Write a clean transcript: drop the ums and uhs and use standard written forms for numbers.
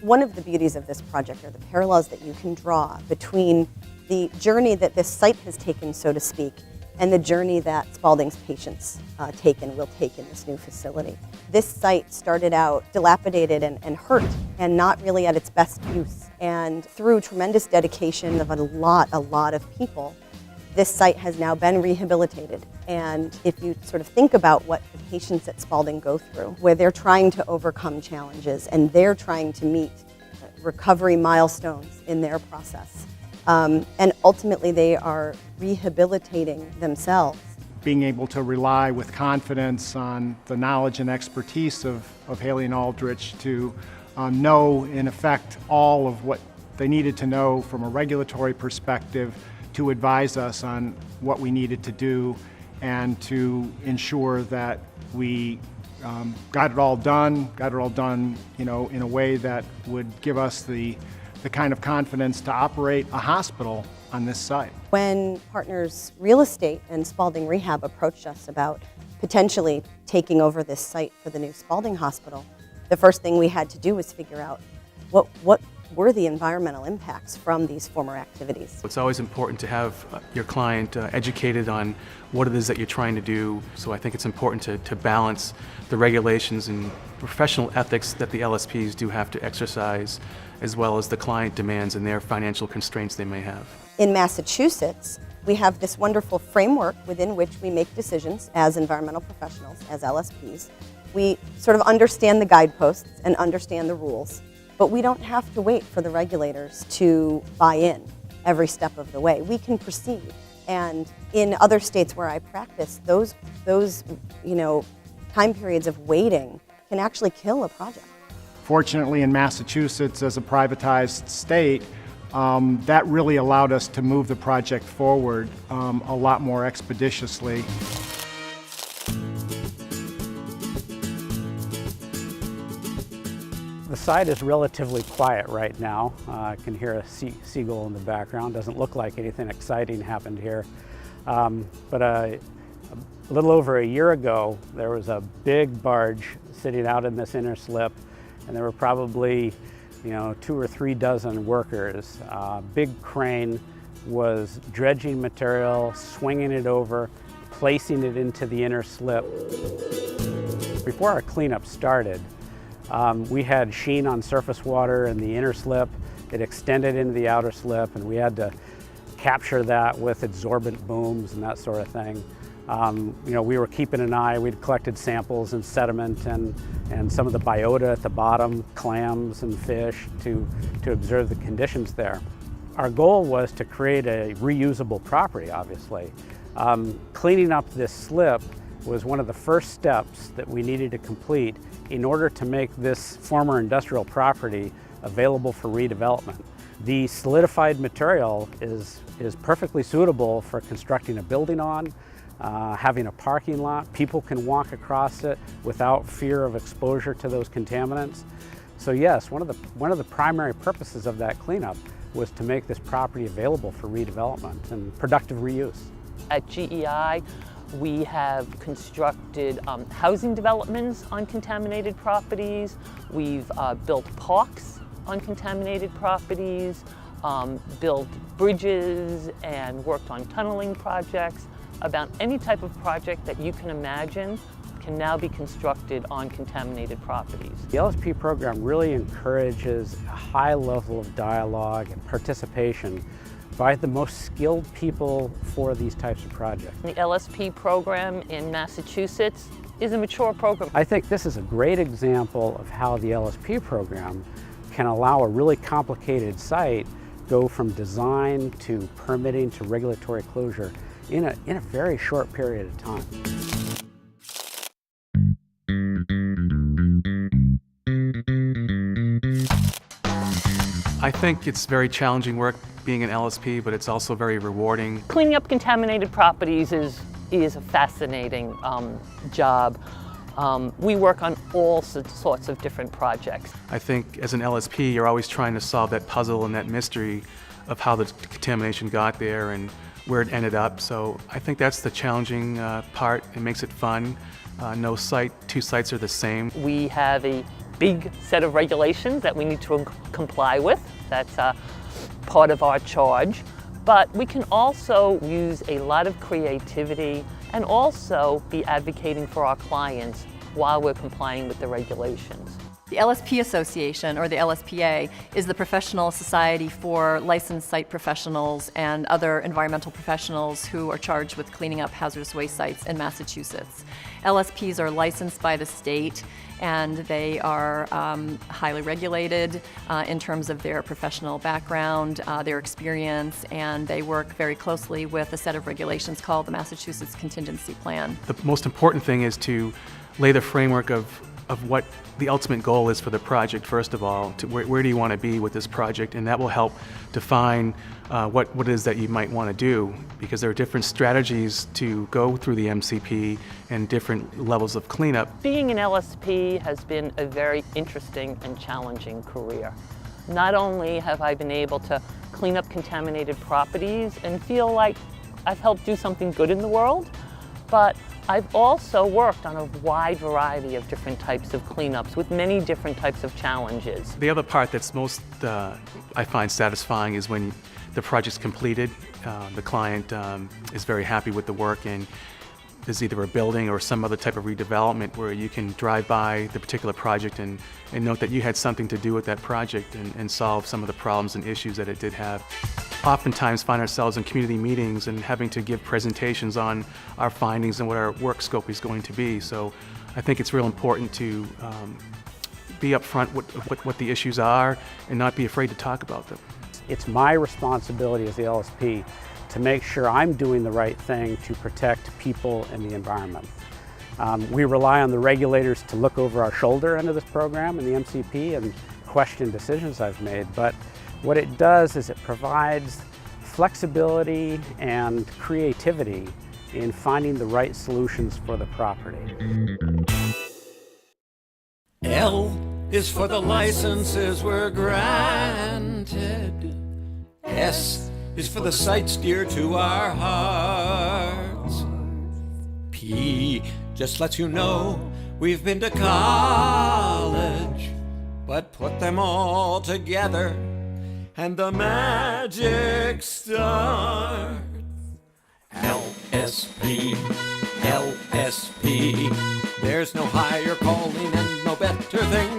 One of the beauties of this project are the parallels that you can draw between the journey that this site has taken, so to speak, and the journey that Spalding's patients take and will take in this new facility. This site started out dilapidated and hurt and not really at its best use. And through tremendous dedication of a lot of people, this site has now been rehabilitated. And if you sort of think about what the patients at Spalding go through, where they're trying to overcome challenges and they're trying to meet recovery milestones in their process, and ultimately they are rehabilitating themselves. Being able to rely with confidence on the knowledge and expertise of Haley and Aldrich to know, in effect, all of what they needed to know from a regulatory perspective to advise us on what we needed to do and to ensure that we got it all done, in a way that would give us the kind of confidence to operate a hospital on this site. When Partners Real Estate and Spalding Rehab approached us about potentially taking over this site for the new Spalding Hospital, the first thing we had to do was figure out what were the environmental impacts from these former activities. It's always important to have your client educated on what it is that you're trying to do. So I think it's important to balance the regulations and professional ethics that the LSPs do have to exercise, as well as the client demands and their financial constraints they may have. In Massachusetts, we have this wonderful framework within which we make decisions as environmental professionals, as LSPs. We sort of understand the guideposts and understand the rules, but we don't have to wait for the regulators to buy in every step of the way. We can proceed. And in other states where I practice, those time periods of waiting can actually kill a project. Fortunately, in Massachusetts, as a privatized state, that really allowed us to move the project forward a lot more expeditiously. The site is relatively quiet right now. I can hear a seagull in the background. Doesn't look like anything exciting happened here. But a little over a year ago, there was a big barge sitting out in this inner slip, and there were probably 2 or 3 dozen workers. Big crane was dredging material, swinging it over, placing it into the inner slip. Before our cleanup started, we had sheen on surface water in the inner slip. It extended into the outer slip, and we had to capture that with adsorbent booms and that sort of thing. We were keeping an eye. We'd collected samples and sediment and some of the biota at the bottom, clams and fish, to observe the conditions there. Our goal was to create a reusable property, obviously. Cleaning up this slip was one of the first steps that we needed to complete in order to make this former industrial property available for redevelopment. The solidified material is perfectly suitable for constructing a building on, having a parking lot. People can walk across it without fear of exposure to those contaminants. So yes, one of the primary purposes of that cleanup was to make this property available for redevelopment and productive reuse. At GEI, we have constructed housing developments on contaminated properties. We've built parks on contaminated properties, built bridges and worked on tunneling projects. About any type of project that you can imagine can now be constructed on contaminated properties. The LSP program really encourages a high level of dialogue and participation by the most skilled people for these types of projects. The LSP program in Massachusetts is a mature program. I think this is a great example of how the LSP program can allow a really complicated site go from design to permitting to regulatory closure in a very short period of time. I think it's very challenging work being an LSP, but it's also very rewarding. Cleaning up contaminated properties is a fascinating job. We work on all sorts of different projects. I think as an LSP, you're always trying to solve that puzzle and that mystery of how the contamination got there and where it ended up. So I think that's the challenging part. It makes it fun. No site, 2 sites are the same. We have a big set of regulations that we need to comply with. That's part of our charge. But we can also use a lot of creativity and also be advocating for our clients while we're complying with the regulations. The LSP Association, or the LSPA, is the professional society for licensed site professionals and other environmental professionals who are charged with cleaning up hazardous waste sites in Massachusetts. LSPs are licensed by the state, and they are highly regulated in terms of their professional background, their experience, and they work very closely with a set of regulations called the Massachusetts Contingency Plan. The most important thing is to lay the framework of what the ultimate goal is for the project, first of all. To where do you want to be with this project? And that will help define what it is that you might want to do, because there are different strategies to go through the MCP and different levels of cleanup. Being an LSP has been a very interesting and challenging career. Not only have I been able to clean up contaminated properties and feel like I've helped do something good in the world, but I've also worked on a wide variety of different types of cleanups with many different types of challenges. The other part that's most, I find satisfying is when the project's completed, the client is very happy with the work, and there's either a building or some other type of redevelopment where you can drive by the particular project and note that you had something to do with that project and solve some of the problems and issues that it did have. Oftentimes find ourselves in community meetings and having to give presentations on our findings and what our work scope is going to be. So I think it's real important to be upfront with what the issues are and not be afraid to talk about them. It's my responsibility as the LSP to make sure I'm doing the right thing to protect people and the environment. We rely on the regulators to look over our shoulder into this program and the MCP and question decisions I've made, but what it does is it provides flexibility and creativity in finding the right solutions for the property. L is for the licenses we're granted. S is for the sites dear to our hearts. P just lets you know we've been to college, but put them all together and the magic starts. LSP, LSP, there's no higher calling and no better thing